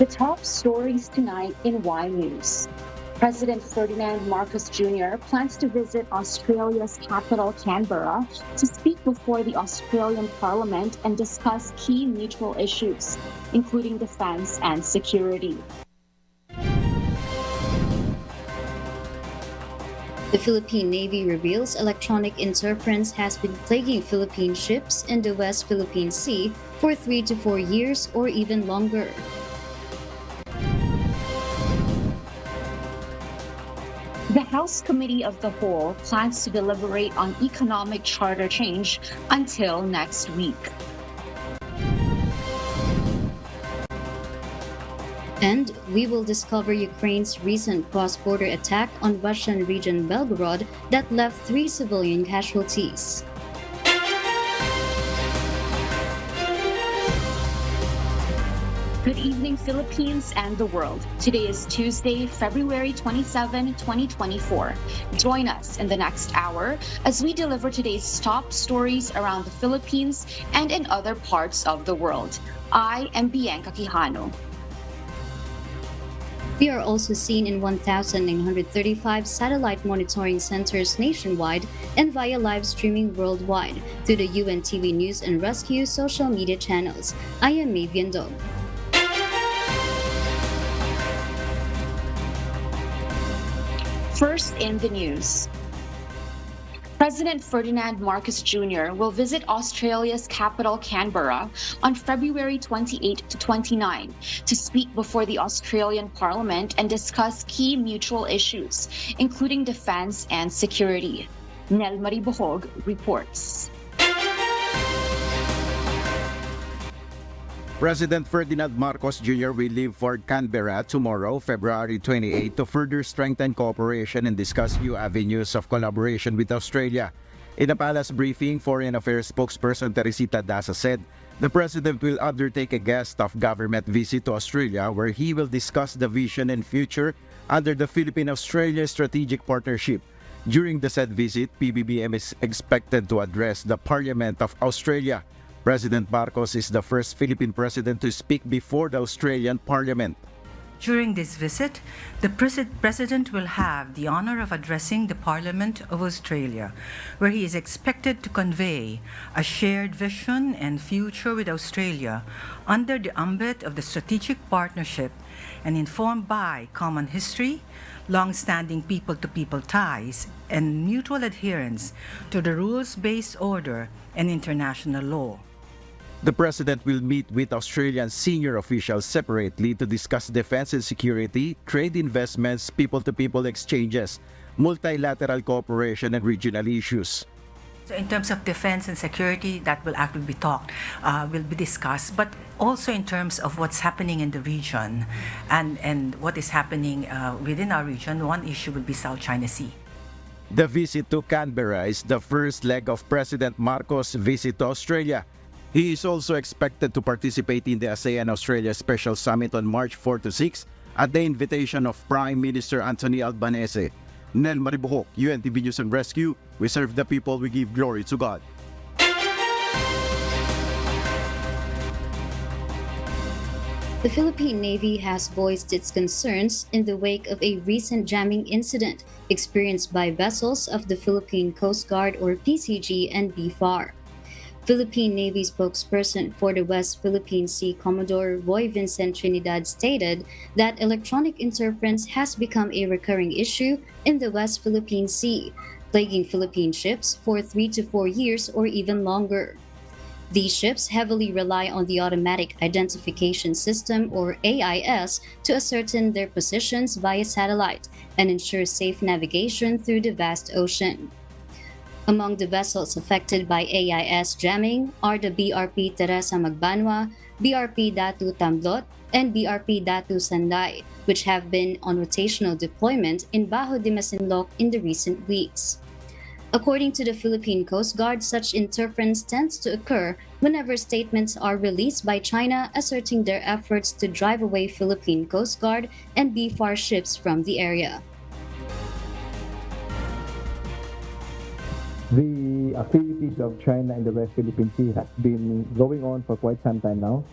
The top stories tonight in Y News. President Ferdinand Marcos Jr. plans to visit Australia's capital, Canberra, to speak before the Australian Parliament and discuss key mutual issues, including defense and security. The Philippine Navy reveals electronic interference has been plaguing Philippine ships in the West Philippine Sea for 3 to 4 years or even longer. The House Committee of the Whole plans to deliberate on economic charter change until next week. And we will discover Ukraine's recent cross-border attack on Russian region Belgorod that left 3 civilian casualties. Good evening, Philippines and the world. Today is Tuesday, February 27, 2024. Join us in the next hour as we deliver today's top stories around the Philippines and in other parts of the world. I am Bianca Quijano. We are also seen in 1,935 satellite monitoring centers nationwide and via live streaming worldwide through the UNTV News and Rescue social media channels. I am May Viendo. First in the news. President Ferdinand Marcos Jr. will visit Australia's capital, Canberra, on February 28 to 29 to speak before the Australian Parliament and discuss key mutual issues, including defense and security. Nel Maribohog reports. President Ferdinand Marcos Jr. will leave for Canberra tomorrow, February 28, to further strengthen cooperation and discuss new avenues of collaboration with Australia. In a palace briefing, Foreign Affairs spokesperson Teresita Daza said the president will undertake a guest of government visit to Australia where he will discuss the vision and future under the Philippine-Australia Strategic Partnership. During the said visit, PBBM is expected to address the Parliament of Australia. President Marcos is the first Philippine president to speak before the Australian Parliament. During this visit, the President will have the honor of addressing the Parliament of Australia, where he is expected to convey a shared vision and future with Australia under the ambit of the strategic partnership and informed by common history, long-standing people-to-people ties, and mutual adherence to the rules-based order and international law. The President will meet with Australian senior officials separately to discuss defense and security, trade investments, people-to-people exchanges, multilateral cooperation, and regional issues. So in terms of defense and security, that will actually be will be discussed, but also in terms of what's happening in the region and what is happening within our region, one issue will be South China Sea. The visit to Canberra is the first leg of President Marcos' visit to Australia. He is also expected to participate in the ASEAN-Australia Special Summit on March 4 to 6 at the invitation of Prime Minister Anthony Albanese. Nel Maribohok, UNTV News and Rescue. We serve the people, we give glory to God. The Philippine Navy has voiced its concerns in the wake of a recent jamming incident experienced by vessels of the Philippine Coast Guard or PCG and BFAR. Philippine Navy spokesperson for the West Philippine Sea Commodore Roy Vincent Trinidad stated that electronic interference has become a recurring issue in the West Philippine Sea, plaguing Philippine ships for 3 to 4 years or even longer. These ships heavily rely on the Automatic Identification System or AIS to ascertain their positions via satellite and ensure safe navigation through the vast ocean. Among the vessels affected by AIS jamming are the BRP Teresa Magbanwa, BRP Datu Tamblot, and BRP Datu Sanday, which have been on rotational deployment in Bajo de Masinloc in the recent weeks. According to the Philippine Coast Guard, such interference tends to occur whenever statements are released by China asserting their efforts to drive away Philippine Coast Guard and BFAR ships from the area. The activities of China in the West Philippine Sea has been going on for quite some time now.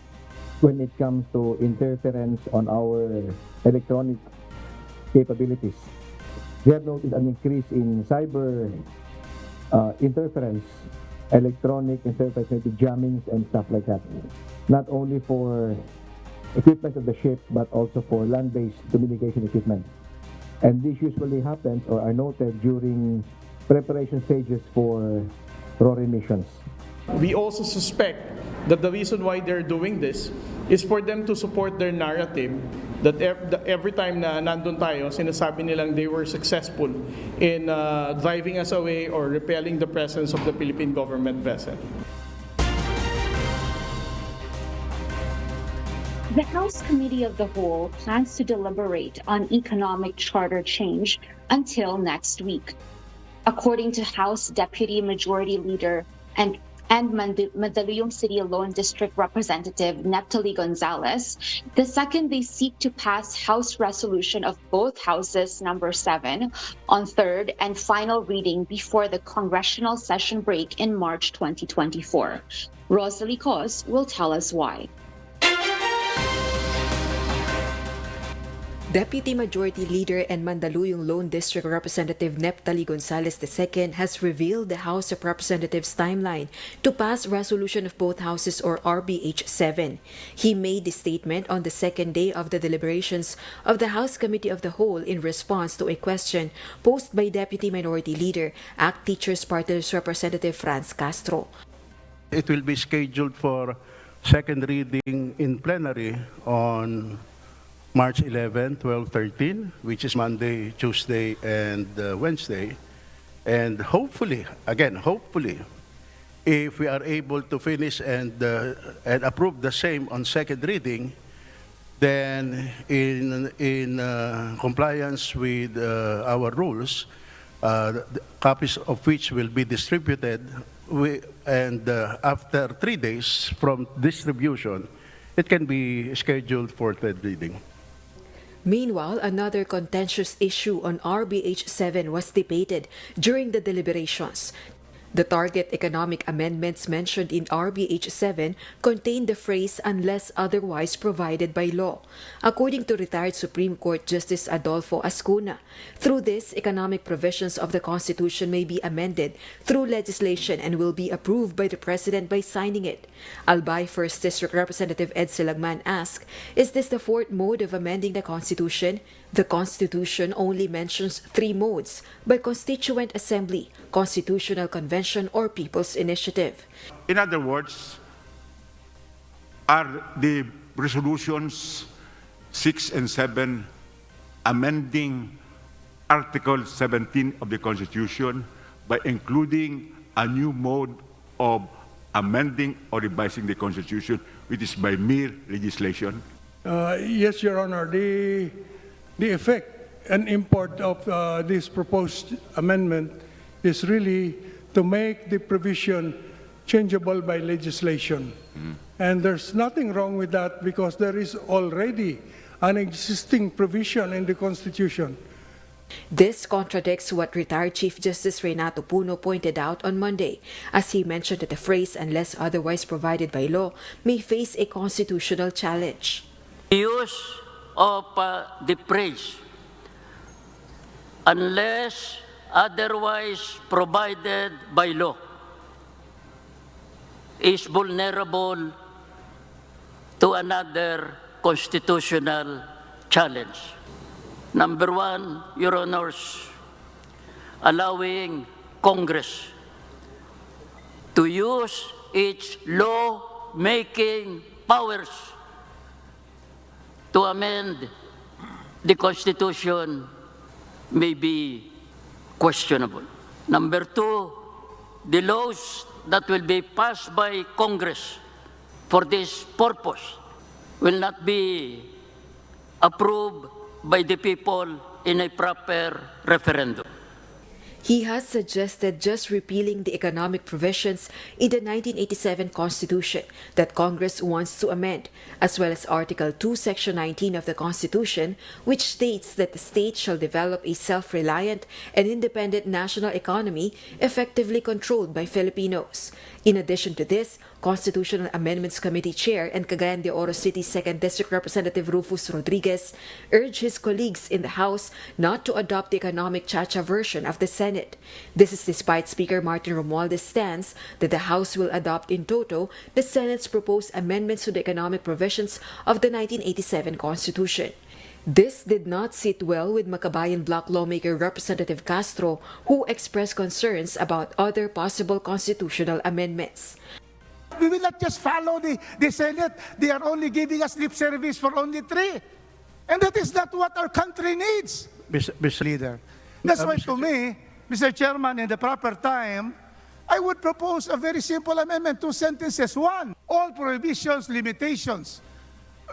when it comes to interference on our electronic capabilities. We have noted an increase in cyber interference, electronic interference, maybe jammings and stuff like that. Not only for equipment of the ship, but also for land-based communication equipment. And this usually happens or are noted during preparation stages for RORE missions. We also suspect that the reason why they're doing this is for them to support their narrative that every time na nandun tayo, sinasabi nilang they were successful in driving us away or repelling the presence of the Philippine government vessel. The House Committee of the Whole plans to deliberate on economic charter change until next week. According to House Deputy Majority Leader and Mandaluyong City Alone District Representative Neptali Gonzalez, the second they seek to pass House Resolution of both Houses number 7 on third and final reading before the congressional session break in March 2024. Rosalie Cos will tell us why. Deputy Majority Leader and Mandaluyong Lone District Representative Neptali Gonzalez II has revealed the House of Representatives timeline to pass resolution of both houses or RBH 7. He made the statement on the second day of the deliberations of the House Committee of the Whole in response to a question posed by Deputy Minority Leader, ACT Teachers Party's Representative Franz Castro. It will be scheduled for second reading in plenary on March 11, 12, 13, which is Monday, Tuesday, and Wednesday. And hopefully, if we are able to finish and approve the same on second reading, then in compliance with our rules, copies of which will be distributed, after 3 days from distribution, it can be scheduled for third reading. Meanwhile, another contentious issue on RBH 7 was debated during the deliberations. The target economic amendments mentioned in RBH 7 contain the phrase unless otherwise provided by law, according to retired Supreme Court Justice Adolfo Ascuna. Through this, economic provisions of the Constitution may be amended through legislation and will be approved by the President by signing it. Albay 1st District Representative Ed Silagman asked, is this the fourth mode of amending the Constitution? The Constitution only mentions 3 modes: by Constituent Assembly, Constitutional Convention, or People's Initiative. In other words, are the resolutions 6 and 7 amending Article 17 of the Constitution by including a new mode of amending or revising the Constitution, which is by mere legislation? Yes, Your Honor. The effect and import of this proposed amendment is really to make the provision changeable by legislation. And there's nothing wrong with that because there is already an existing provision in the Constitution. This contradicts what retired Chief Justice Renato Puno pointed out on Monday, as he mentioned that the phrase unless otherwise provided by law may face a constitutional challenge. The use of the phrase unless otherwise provided by law is vulnerable to another constitutional challenge. Number one, Your Honors, allowing Congress to use its law-making powers to amend the Constitution may be questionable. Number two, the laws that will be passed by Congress for this purpose will not be approved by the people in a proper referendum. He has suggested just repealing the economic provisions in the 1987 Constitution that Congress wants to amend, as well as Article 2, Section 19 of the Constitution, which states that the state shall develop a self-reliant and independent national economy effectively controlled by Filipinos. In addition to this, Constitutional Amendments Committee Chair and Cagayan de Oro City 2nd District Representative Rufus Rodriguez urged his colleagues in the House not to adopt the economic chacha version of the Senate. This is despite Speaker Martin Romualdez's stance that the House will adopt in toto the Senate's proposed amendments to the economic provisions of the 1987 Constitution. This did not sit well with Makabayan Bloc lawmaker Representative Castro, who expressed concerns about other possible constitutional amendments. We will not just follow the Senate. They are only giving us lip service for only 3. And that is not what our country needs, Mr. Leader. That's why to me, Mr. Chairman, in the proper time, I would propose a very simple amendment, 2 sentences. 1, all prohibitions, limitations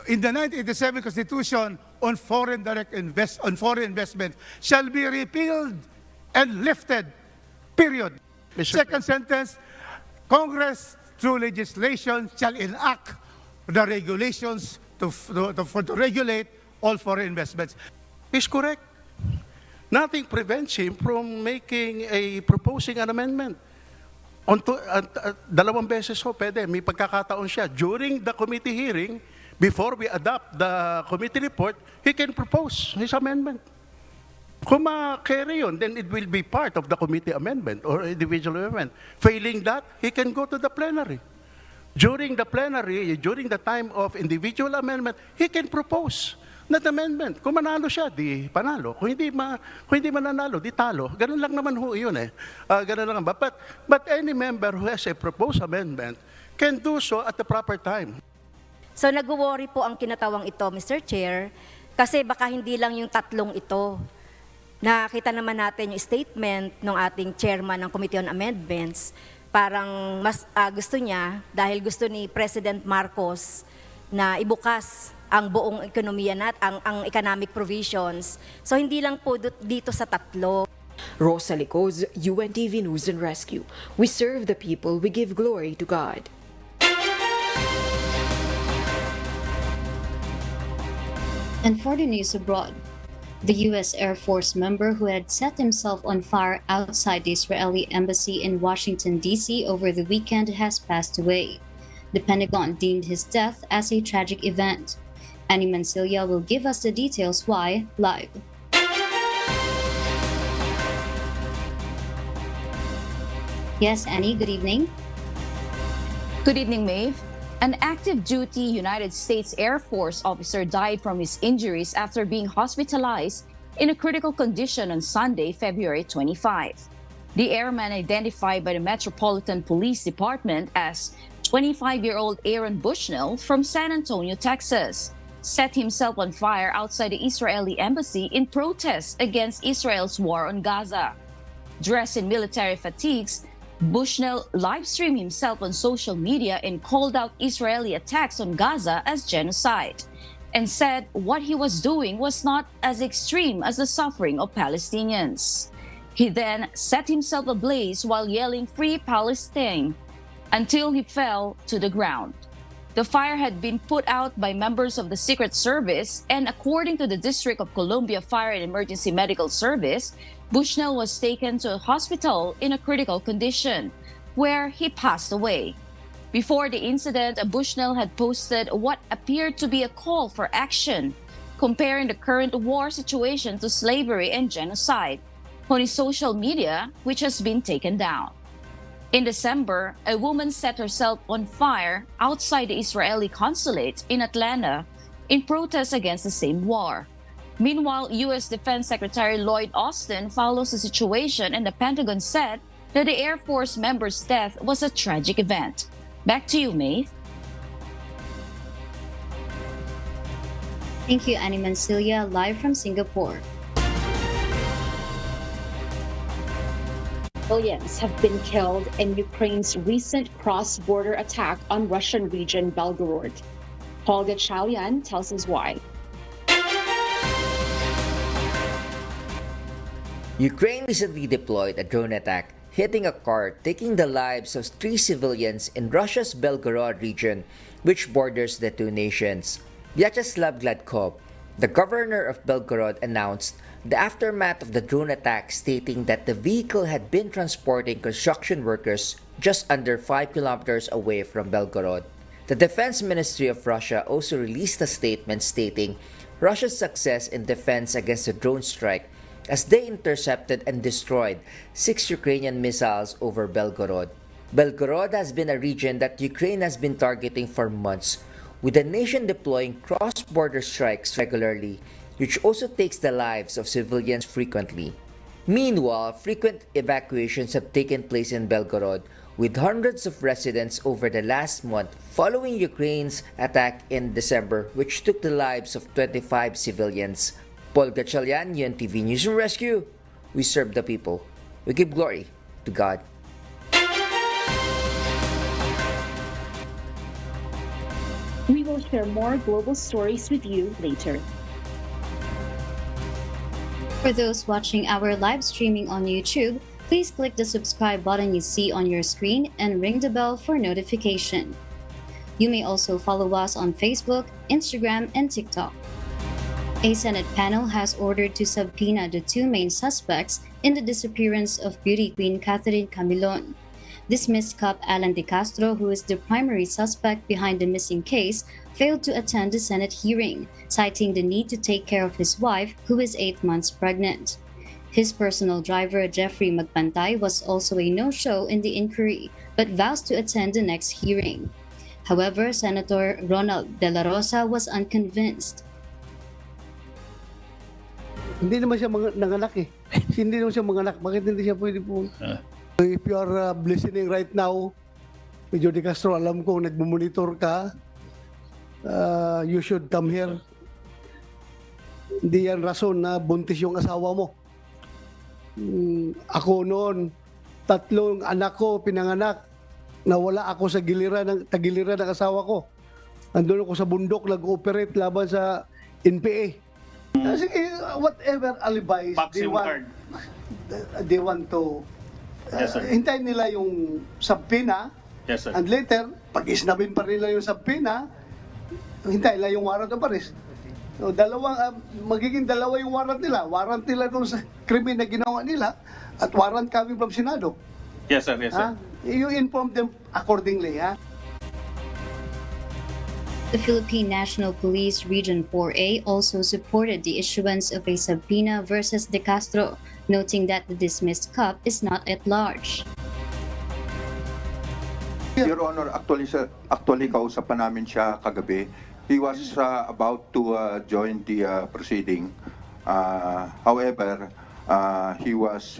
in the 1987 Constitution on foreign investment shall be repealed and lifted, period. Second sentence, Congress through legislation shall enact the regulations to regulate all foreign investments. He's correct. Nothing prevents him from proposing an amendment. Dalawang beses ho, pwede. May pagkakataon siya. During the committee hearing, before we adopt the committee report, he can propose his amendment. Kung ma-carry yun, then it will be part of the committee amendment or individual amendment. Failing that, he can go to the plenary. During the plenary, during the time of individual amendment, he can propose that amendment. Kung manalo siya, di panalo. Kung hindi mananalo, di talo. Ganun lang naman ho yun eh. Ganun lang. But any member who has a proposed amendment can do so at the proper time. So nag-worry po ang kinatawang ito, Mr. Chair, kasi baka hindi lang yung 3 ito. Nakita naman natin yung statement ng ating chairman ng Committee on Amendments, parang mas gusto niya, dahil gusto ni President Marcos na ibukas ang buong ekonomiya ang economic provisions. So hindi lang po dito sa 3. Rosa Licoz, UNTV News and Rescue. We serve the people, we give glory to God. And for the news abroad, the U.S. Air Force member who had set himself on fire outside the Israeli embassy in Washington, D.C. over the weekend has passed away. The Pentagon deemed his death as a tragic event. Annie Mancilia will give us the details why live. Yes, Annie, good evening. Good evening, Maeve. An active duty United States Air Force officer died from his injuries after being hospitalized in a critical condition on Sunday, February 25. The airman, identified by the Metropolitan Police Department as 25-year-old Aaron Bushnell from San Antonio, Texas, set himself on fire outside the Israeli embassy in protest against Israel's war on Gaza. Dressed in military fatigues, Bushnell live-streamed himself on social media and called out Israeli attacks on Gaza as genocide, and said what he was doing was not as extreme as the suffering of Palestinians. He then set himself ablaze while yelling "Free Palestine" until he fell to the ground. The fire had been put out by members of the Secret Service, and according to the District of Columbia Fire and Emergency Medical Service, Bushnell was taken to a hospital in a critical condition, where he passed away. Before the incident, Bushnell had posted what appeared to be a call for action, comparing the current war situation to slavery and genocide, on his social media, which has been taken down. In December, a woman set herself on fire outside the Israeli consulate in Atlanta in protest against the same war. Meanwhile, U.S. Defense Secretary Lloyd Austin follows the situation, and the Pentagon said that the Air Force member's death was a tragic event. Back to you, Maeve. Thank you, Annie Mancilia, live from Singapore. Civilians have been killed in Ukraine's recent cross-border attack on Russian region Belgorod. Olga Chalyan tells us why. Ukraine recently deployed a drone attack, hitting a car, taking the lives of 3 civilians in Russia's Belgorod region, which borders the two nations. Vyacheslav Gladkov, the governor of Belgorod, announced the aftermath of the drone attack, stating that the vehicle had been transporting construction workers just under 5 kilometers away from Belgorod. The Defense Ministry of Russia also released a statement stating Russia's success in defense against the drone strike as they intercepted and destroyed 6 Ukrainian missiles over Belgorod. Belgorod has been a region that Ukraine has been targeting for months, with the nation deploying cross-border strikes regularly, which also takes the lives of civilians frequently. Meanwhile, frequent evacuations have taken place in Belgorod, with hundreds of residents over the last month following Ukraine's attack in December, which took the lives of 25 civilians. Paul Gatchalian, UNTV News and Rescue. We serve the people. We give glory to God. We will share more global stories with you later. For those watching our live streaming on YouTube, please click the subscribe button you see on your screen and ring the bell for notification. You may also follow us on Facebook, Instagram, and TikTok. A Senate panel has ordered to subpoena the 2 main suspects in the disappearance of beauty queen Catherine Camilon. Dismissed Cop Alan De Castro, who is the primary suspect behind the missing case, failed to attend the Senate hearing, citing the need to take care of his wife, who is 8 months pregnant. His personal driver, Jeffrey Magpantay, was also a no-show in the inquiry, but vows to attend the next hearing. However, Senator Ronald De La Rosa was unconvinced. Hindi naman siya nanganak eh. Hindi naman siya manganak. Bakit hindi siya pwede po? If you are listening right now, Medyo De Castro, alam ko nagmumonitor ka, you should come here. Hindi yan rason na buntis yung asawa mo. Ako noon, 3 anak ko pinanganak, nawala ako sa tagiliran ng asawa ko. Andun ako sa bundok, nag-ooperate laban sa NPA. Sige, whatever alibis they want to hintayin nila yung subpoena. Yes, sir. And later, pag isnabin pa nila yung subpoena, hintayin nila yung warrant of arrest. So, magiging dalawa yung warrant nila. Warrant nila kung sa krimen na ginawa nila at warrant coming from Senado. Yes, sir. Yes, sir. You inform them accordingly, ha? The Philippine National Police Region 4A also supported the issuance of a subpoena versus De Castro, noting that the dismissed cop is not at large. Your Honor, actually kausapan namin siya kagabi. He was about to join the proceeding. However, he was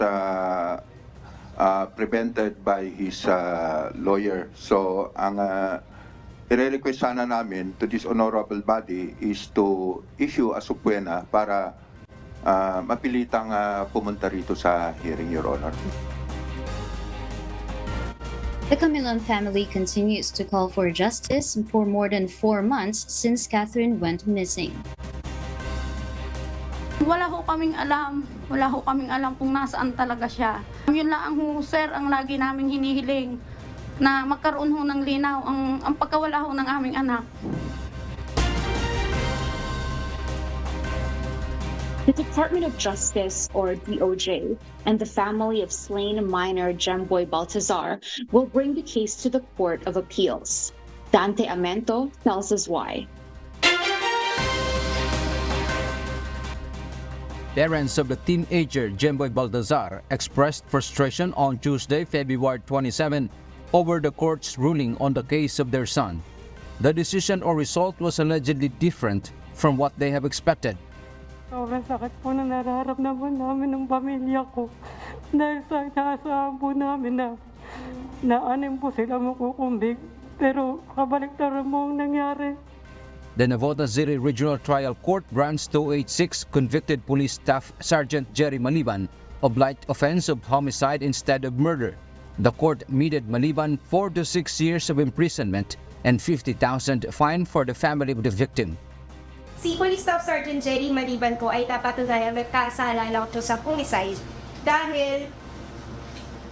prevented by his lawyer. So, ang i-request sana namin to this honorable body is to issue a subpoena para mapilitang pumunta rito sa hearing, Your Honor. The Camilon family continues to call for justice for more than 4 months since Catherine went missing. Wala ho kaming alam. Wala ho kaming alam kung nasaan talaga siya. Yun lang ho, sir, ang lagi naming hinihiling na magkaroon ho ng linaw ang pagkawala ho ng aming anak. The Department of Justice, or DOJ, and the family of slain minor Gemboy Baltazar will bring the case to the Court of Appeals. Dante Amento tells us why. Parents of the teenager Gemboy Baltazar expressed frustration on Tuesday, February 27, over the court's ruling on the case of their son. The decision or result was allegedly different from what they have expected. Sobrang sakit po na nararamdaman namin ng pamilya ko dahil sa inaasahan po namin na anim po sila makukumbig, pero kabaliktaran mo ang nangyari. The Navotas City Regional Trial Court Branch 286 convicted Police Staff Sergeant Jerry Maliban of light offense of homicide instead of murder. The court meted Maliban 4 to 6 years of imprisonment and 50,000 fine for the family of the victim. Si Police Staff Sergeant Jerry Maliban po ay napatunayan may kasalanan to sa homicide Dahil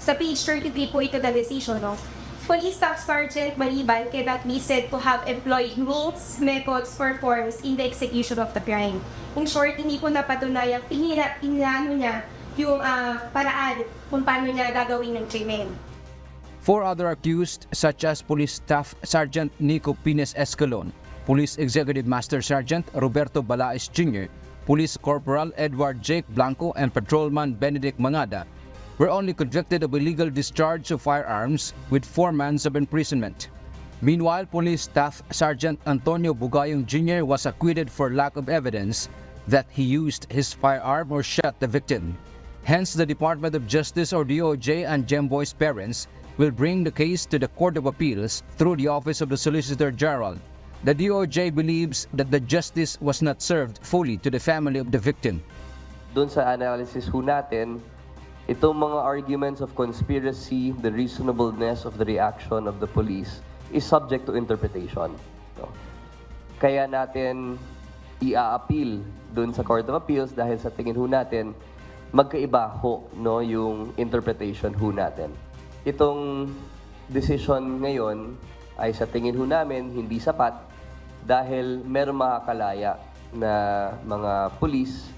sa page 33 po ito na decision, no? Police Staff Sergeant Maliban cannot be said to have employed rules, methods, or forms in the execution of the crime. In short, hindi po napatunayang pinano niya yung paraan kung paano niya gagawin ng krimen. 4 other accused, such as Police Staff Sergeant Nico Pines Escalon, Police Executive Master Sergeant Roberto Balaes Jr., Police Corporal Edward Jake Blanco, and Patrolman Benedict Mangada, were only convicted of illegal discharge of firearms with 4 months of imprisonment. Meanwhile, Police Staff Sergeant Antonio Bugayong Jr. was acquitted for lack of evidence that he used his firearm or shot the victim. Hence, the Department of Justice or DOJ and Gemboy's parents will bring the case to the Court of Appeals through the Office of the Solicitor General. The DOJ believes that the justice was not served fully to the family of the victim. Doon sa analysis ho natin, itong mga arguments of conspiracy, the reasonableness of the reaction of the police is subject to interpretation. No? Kaya natin i-appeal doon sa Court of Appeals dahil sa tingin ho natin, magkaiba ho no, yung interpretation ho natin. Itong decision ngayon ay sa tingin ho namin hindi sapat dahil meron makakalaya na mga police,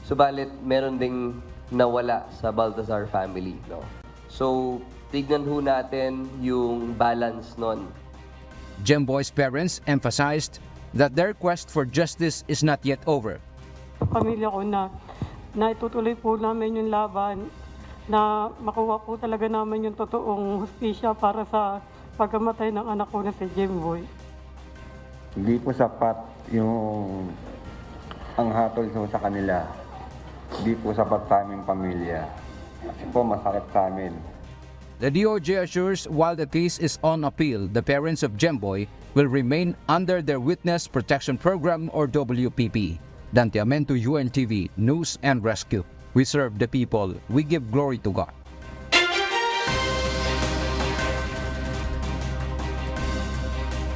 subalit meron ding nawala sa Baltazar family. No? So, tignan ho natin yung balance nun. Gemboy's parents emphasized that their quest for justice is not yet over. Pamilya ko na itutuloy po namin yung laban na makuha po talaga namin yung totoong hustisya para sa pagkamatay ng anak ko na si Gemboy. Hindi po sapat yung ang hatol sa kanila. Hindi po sapat sa aming pamilya. Kasi po masakit sa amin. The DOJ assures while the case is on appeal, the parents of Gemboy will remain under their Witness Protection Program or WPP. Dante Amento, UNTV, News and Rescue. We serve the people. We give glory to God.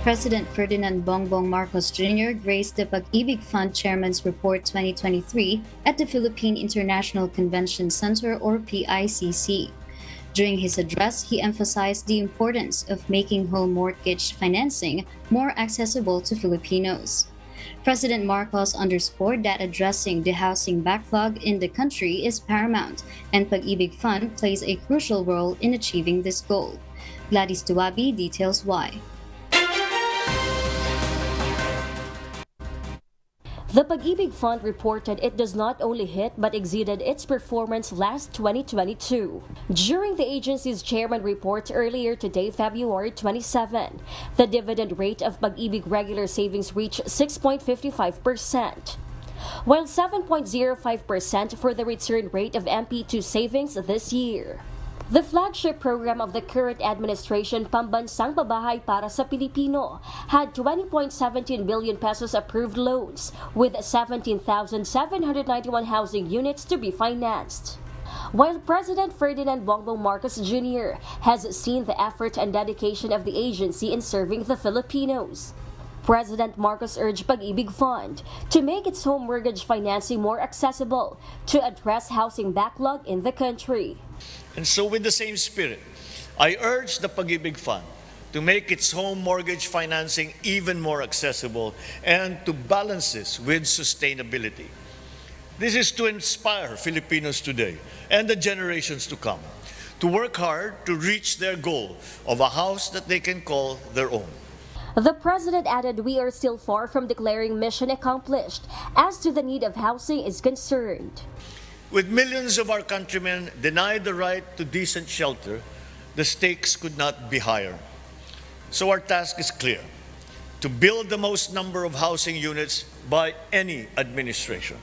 President Ferdinand Bongbong Marcos Jr. graced the Pag-IBIG Fund Chairman's Report 2023 at the Philippine International Convention Center or PICC. During his address, he emphasized the importance of making home mortgage financing more accessible to Filipinos. President Marcos underscored that addressing the housing backlog in the country is paramount, and Pag-IBIG Fund plays a crucial role in achieving this goal. Gladys Duwabi details why. The Pag-IBIG Fund reported it does not only hit but exceeded its performance last 2022. During the agency's chairman report earlier today, February 27, the dividend rate of Pag-IBIG regular savings reached 6.55%, while 7.05% for the return rate of MP2 savings this year. The flagship program of the current administration, Pambansang Pabahay para sa Pilipino, had 20.17 billion pesos approved loans, with 17,791 housing units to be financed. While President Ferdinand Bongbong Marcos Jr. has seen the effort and dedication of the agency in serving the Filipinos, President Marcos urged Pag-IBIG Fund to make its home mortgage financing more accessible to address housing backlog in the country. And so with the same spirit, I urge the Pag-IBIG Fund to make its home mortgage financing even more accessible and to balance this with sustainability. This is to inspire Filipinos today and the generations to come to work hard to reach their goal of a house that they can call their own. The President added we are still far from declaring mission accomplished as to the need of housing is concerned. With millions of our countrymen denied the right to decent shelter, the stakes could not be higher. So our task is clear: to build the most number of housing units by any administration.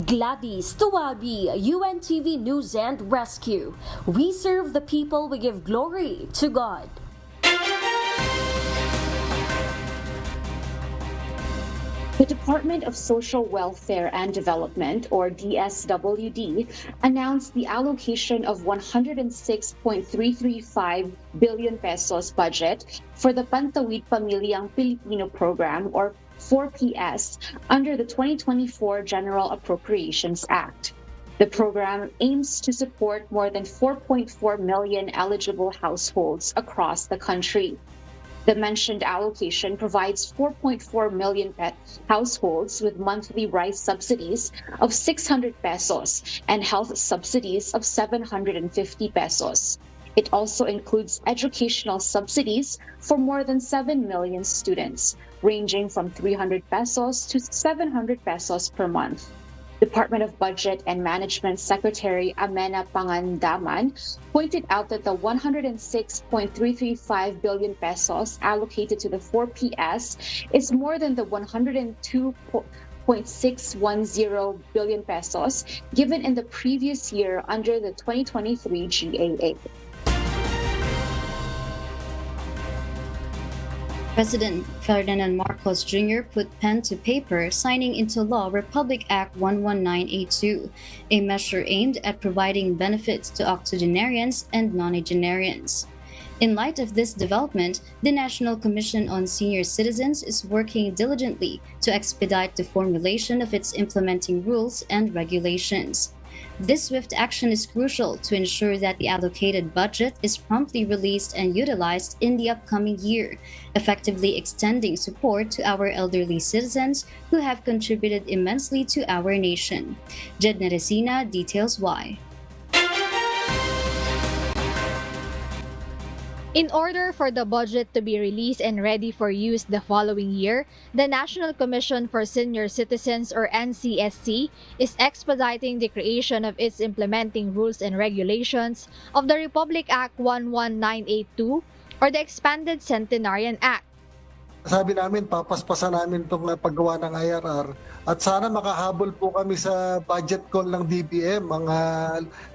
Gladys Tuwabi, UNTV News and Rescue. We serve the people, we give glory to God. The Department of Social Welfare and Development, or DSWD, announced the allocation of 106.335 billion pesos budget for the Pantawid Pamilyang Pilipino Program, or 4PS, under the 2024 General Appropriations Act. The program aims to support more than 4.4 million eligible households across the country. The mentioned allocation provides 4.4 million households with monthly rice subsidies of 600 pesos and health subsidies of 750 pesos. It also includes educational subsidies for more than 7 million students, ranging from 300 pesos to 700 pesos per month. Department of Budget and Management Secretary Amena Pangandaman pointed out that the 106.335 billion pesos allocated to the 4PS is more than the 102.610 billion pesos given in the previous year under the 2023 GAA. President Ferdinand Marcos Jr. put pen to paper, signing into law Republic Act 11982, a measure aimed at providing benefits to octogenarians and nonagenarians. In light of this development, the National Commission on Senior Citizens is working diligently to expedite the formulation of its implementing rules and regulations. This swift action is crucial to ensure that the allocated budget is promptly released and utilized in the upcoming year, effectively extending support to our elderly citizens who have contributed immensely to our nation. Jed Neresina details why. In order for the budget to be released and ready for use the following year, the National Commission for Senior Citizens or NCSC is expediting the creation of its implementing rules and regulations of the Republic Act 11982 or the expanded Centenarian Act. Sabi namin, papaspasan namin itong paggawa ng IRR at sana makahabol po kami sa budget call ng DBM. Mga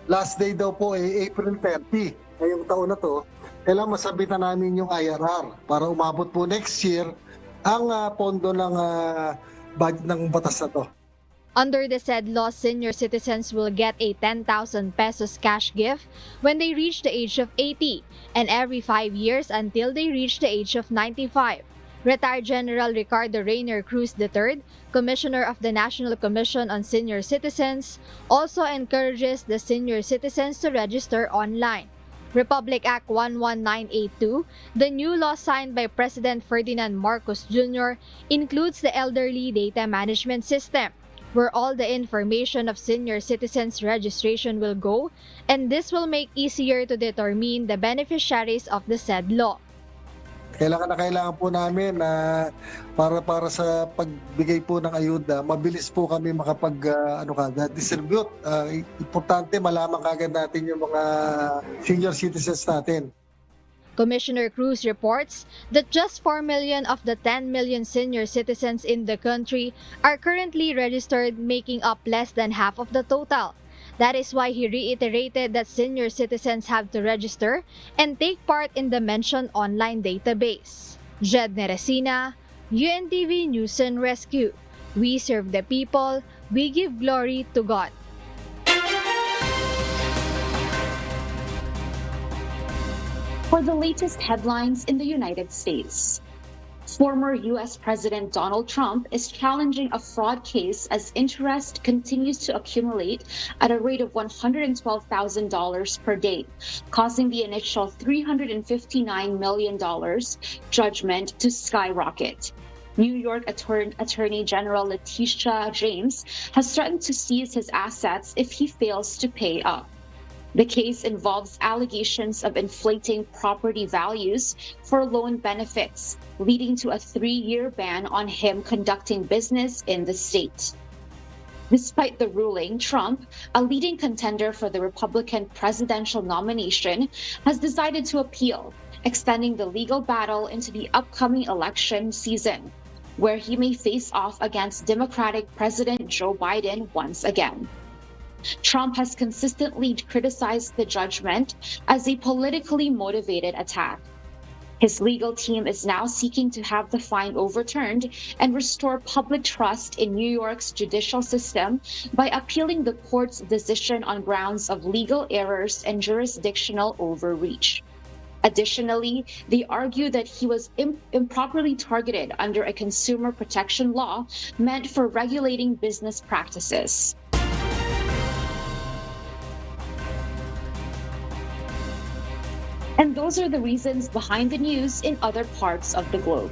last day daw po ay April 30 ngayong taon na to. Kailangan masabitan namin yung IRR para umabot po next year ang pondo ng budget ng batas na to. Under the said law, senior citizens will get a 10,000 pesos cash gift when they reach the age of 80 and every 5 years until they reach the age of 95. Retired General Ricardo Reiner Cruz III, Commissioner of the National Commission on Senior Citizens, also encourages the senior citizens to register online. Republic Act 11982, the new law signed by President Ferdinand Marcos Jr., includes the Elderly Data Management System, where all the information of senior citizens' registration will go, and this will make easier to determine the beneficiaries of the said law. Kailangan po namin na para sa pagbigay po ng ayuda, mabilis po kami distribute. Importante malaman kagad natin yung mga senior citizens natin. Commissioner Cruz reports that just 4 million of the 10 million senior citizens in the country are currently registered, making up less than half of the total. That is why he reiterated that senior citizens have to register and take part in the mentioned online database. Jed Neresina, UNTV News and Rescue. We serve the people, we give glory to God. For the latest headlines in the United States, former U.S. President Donald Trump is challenging a fraud case as interest continues to accumulate at a rate of $112,000 per day, causing the initial $359 million judgment to skyrocket. New York Attorney General Letitia James has threatened to seize his assets if he fails to pay up. The case involves allegations of inflating property values for loan benefits, leading to a 3-year ban on him conducting business in the state. Despite the ruling, Trump, a leading contender for the Republican presidential nomination, has decided to appeal, extending the legal battle into the upcoming election season, where he may face off against Democratic President Joe Biden once again. Trump has consistently criticized the judgment as a politically motivated attack. His legal team is now seeking to have the fine overturned and restore public trust in New York's judicial system by appealing the court's decision on grounds of legal errors and jurisdictional overreach. Additionally, they argue that he was improperly targeted under a consumer protection law meant for regulating business practices. And those are the reasons behind the news in other parts of the globe.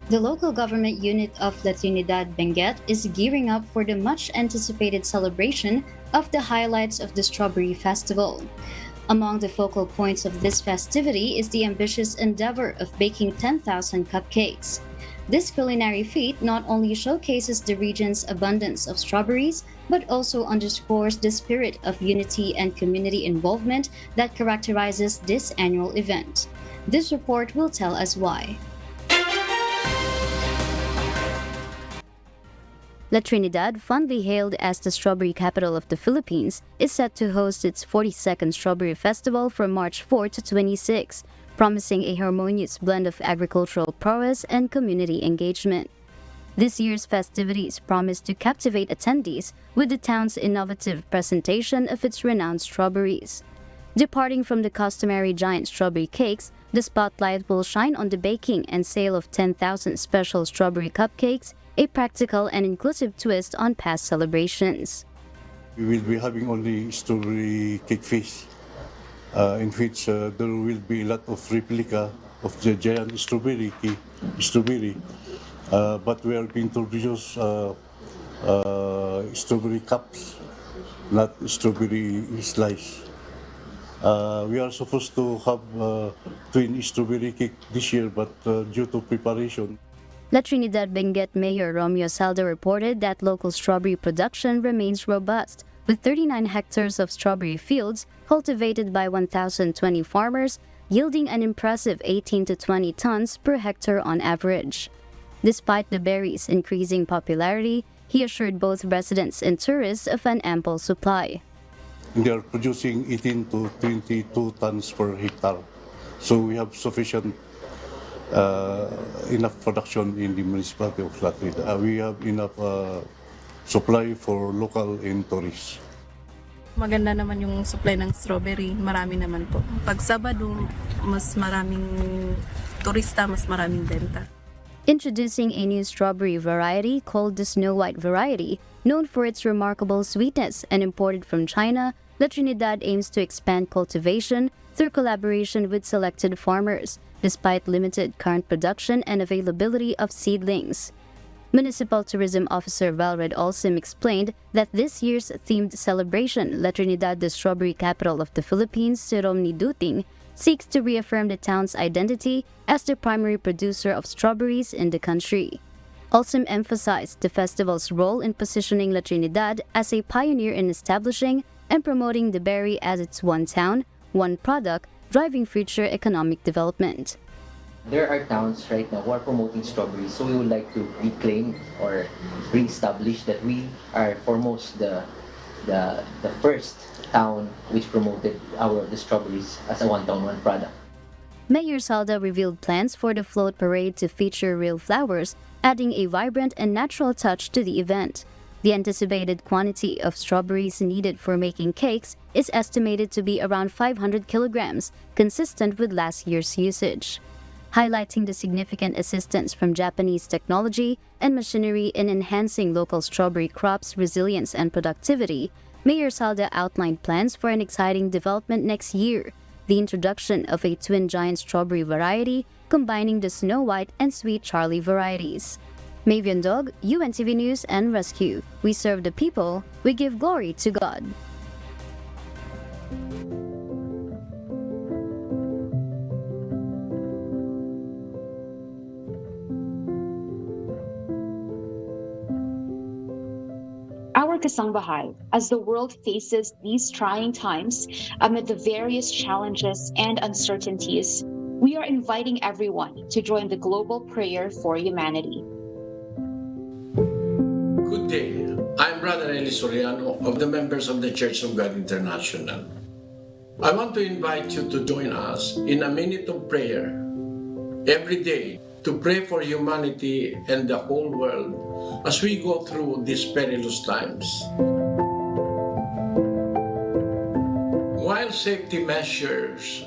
The local government unit of La Trinidad Benguet is gearing up for the much-anticipated celebration of the highlights of the Strawberry Festival. Among the focal points of this festivity is the ambitious endeavor of baking 10,000 cupcakes. This culinary feat not only showcases the region's abundance of strawberries, but also underscores the spirit of unity and community involvement that characterizes this annual event. This report will tell us why. La Trinidad, fondly hailed as the strawberry capital of the Philippines, is set to host its 42nd Strawberry Festival from March 4 to 26, promising a harmonious blend of agricultural prowess and community engagement. This year's festivities promise to captivate attendees with the town's innovative presentation of its renowned strawberries. Departing from the customary giant strawberry cakes, the spotlight will shine on the baking and sale of 10,000 special strawberry cupcakes, a practical and inclusive twist on past celebrations. We will be having only strawberry cake feast, in which there will be a lot of replica of the giant strawberry, but we are going to introduce strawberry cups, not strawberry slice. We are supposed to have twin strawberry cake this year, but due to preparation. La Trinidad Benguet Mayor Romeo Salda reported that local strawberry production remains robust, with 39 hectares of strawberry fields cultivated by 1,020 farmers, yielding an impressive 18 to 20 tons per hectare on average. Despite the berries' increasing popularity, he assured both residents and tourists of an ample supply. They are producing 18 to 22 tons per hectare, so we have sufficient enough production in the municipality of La Trinidad. We have enough supply for local and tourists. Maganda naman yung supply ng strawberry, marami naman po. Pag Sabado, mas maraming turista, mas maraming benta. Introducing a new strawberry variety called the Snow White variety, known for its remarkable sweetness and imported from China, La Trinidad aims to expand cultivation through collaboration with selected farmers, despite limited current production and availability of seedlings. Municipal Tourism Officer Valred Olsim explained that this year's themed celebration, La Trinidad, the Strawberry Capital of the Philippines, Sirom ni Duting, seeks to reaffirm the town's identity as the primary producer of strawberries in the country. Olsim emphasized the festival's role in positioning La Trinidad as a pioneer in establishing and promoting the berry as its one town, one product, driving future economic development. There are towns right now who are promoting strawberries, so we would like to reclaim or re-establish that we are foremost the first town which promoted the strawberries as a one town, one product. Mayor Salda revealed plans for the float parade to feature real flowers, adding a vibrant and natural touch to the event. The anticipated quantity of strawberries needed for making cakes is estimated to be around 500 kilograms, consistent with last year's usage. Highlighting the significant assistance from Japanese technology and machinery in enhancing local strawberry crops' resilience and productivity, Mayor Salda outlined plans for an exciting development next year, the introduction of a twin giant strawberry variety combining the Snow White and Sweet Charlie varieties. Mavian Dog, UNTV News and Rescue. We serve the people, we give glory to God. Our Kasangbahay, as the world faces these trying times amid the various challenges and uncertainties, we are inviting everyone to join the global prayer for humanity. Good day. I'm Brother Eli Soriano of the members of the Church of God International. I want to invite you to join us in a minute of prayer every day to pray for humanity and the whole world as we go through these perilous times. While safety measures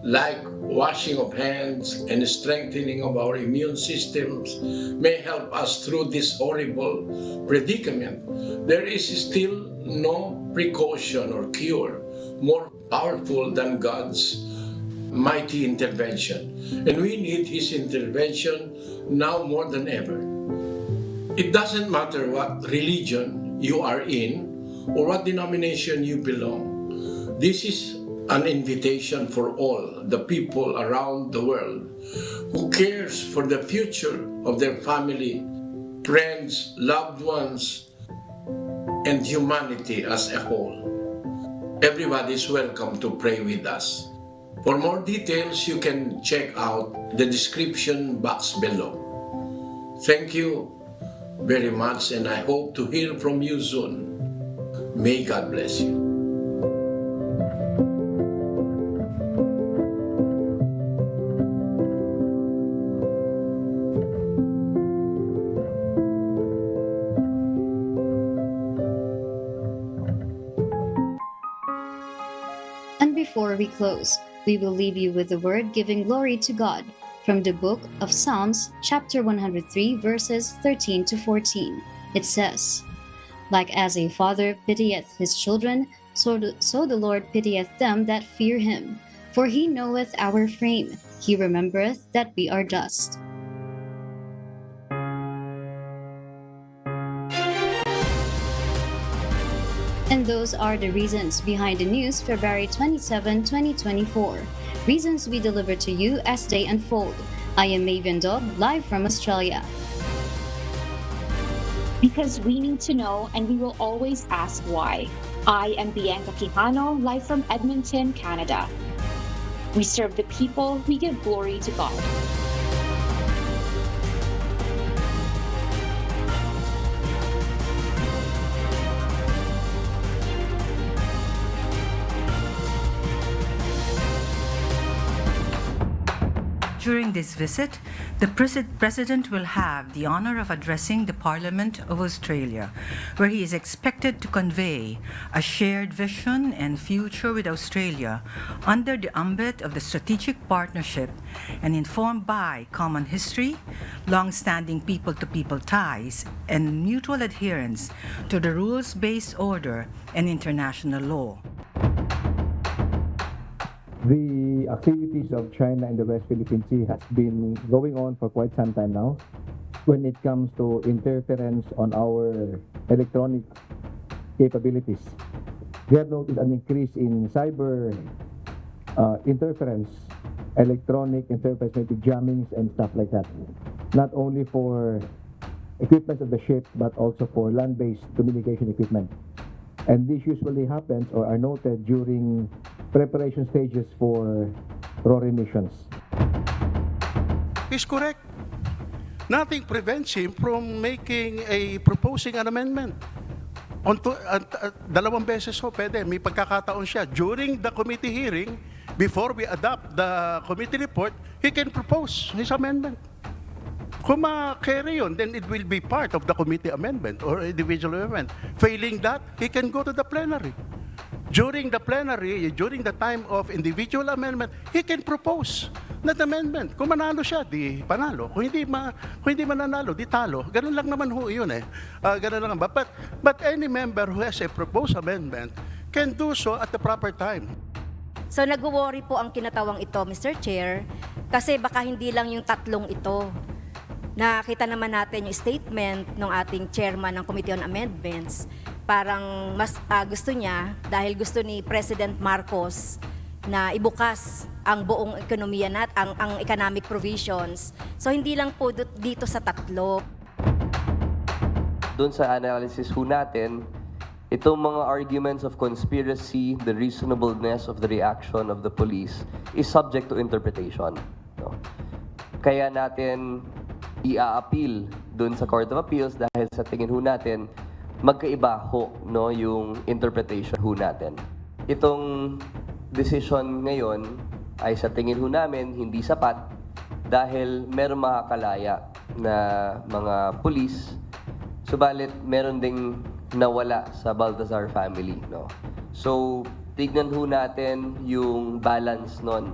like washing of hands, and strengthening of our immune systems may help us through this horrible predicament, there is still no precaution or cure more powerful than God's mighty intervention. And we need His intervention now more than ever. It doesn't matter what religion you are in or what denomination you belong. This is an invitation for all the people around the world who cares for the future of their family, friends, loved ones, and humanity as a whole. Everybody is welcome to pray with us. For more details, you can check out the description box below. Thank you very much, and I hope to hear from you soon. May God bless you. And before we close, we will leave you with the word giving glory to God from the book of Psalms, chapter 103, verses 13 to 14. It says, "Like as a father pitieth his children, so the Lord pitieth them that fear him. For he knoweth our frame, he remembereth that we are dust." And those are the reasons behind the news February 27, 2024. Reasons we deliver to you as they unfold. I am Maven Dog, live from Australia. Because we need to know and we will always ask why. I am Bianca Quijano, live from Edmonton, Canada. We serve the people, we give glory to God. During this visit, the President will have the honor of addressing the Parliament of Australia, where he is expected to convey a shared vision and future with Australia under the ambit of the strategic partnership and informed by common history, long-standing people-to-people ties, and mutual adherence to the rules-based order and international law. The activities of China in the West Philippine Sea has been going on for quite some time now. When it comes to interference on our electronic capabilities, we have noted an increase in cyber interference, electronic interference, maybe jammings and stuff like that. Not only for equipment of the ship, but also for land-based communication equipment. And this usually happens or are noted during preparation stages for RORE missions. He's correct. Nothing prevents him from proposing an amendment. Dalawang beses ho, pwede. May pagkakataon siya. During the committee hearing, before we adopt the committee report, he can propose his amendment. Kung ma-carry yun, then it will be part of the committee amendment or individual amendment. Failing that, he can go to the plenary. During the plenary, during the time of individual amendment, he can propose that amendment. Kung manalo siya, di panalo. Kung hindi mananalo, di talo. Ganun lang naman ho yun eh. Ganun lang. But any member who has a proposed amendment can do so at the proper time. So nag-worry po ang kinatawang ito, Mr. Chair, kasi baka hindi lang yung tatlong ito. Nakita naman natin yung statement ng ating chairman ng Committee on Amendments. Parang mas gusto niya, dahil gusto ni President Marcos na ibukas ang buong ekonomiya ang economic provisions. So hindi lang po dito sa tatlo. Doon sa analysis ho natin, itong mga arguments of conspiracy, the reasonableness of the reaction of the police is subject to interpretation. No? Kaya natin i-a-appeal doon sa Court of Appeals dahil sa tingin ho natin magkaiba ho no, yung interpretation ho natin. Itong decision ngayon ay sa tingin ho namin hindi sapat dahil meron makakalaya na mga pulis, subalit meron ding nawala sa Baltazar family. No? So, tignan ho natin yung balance nun.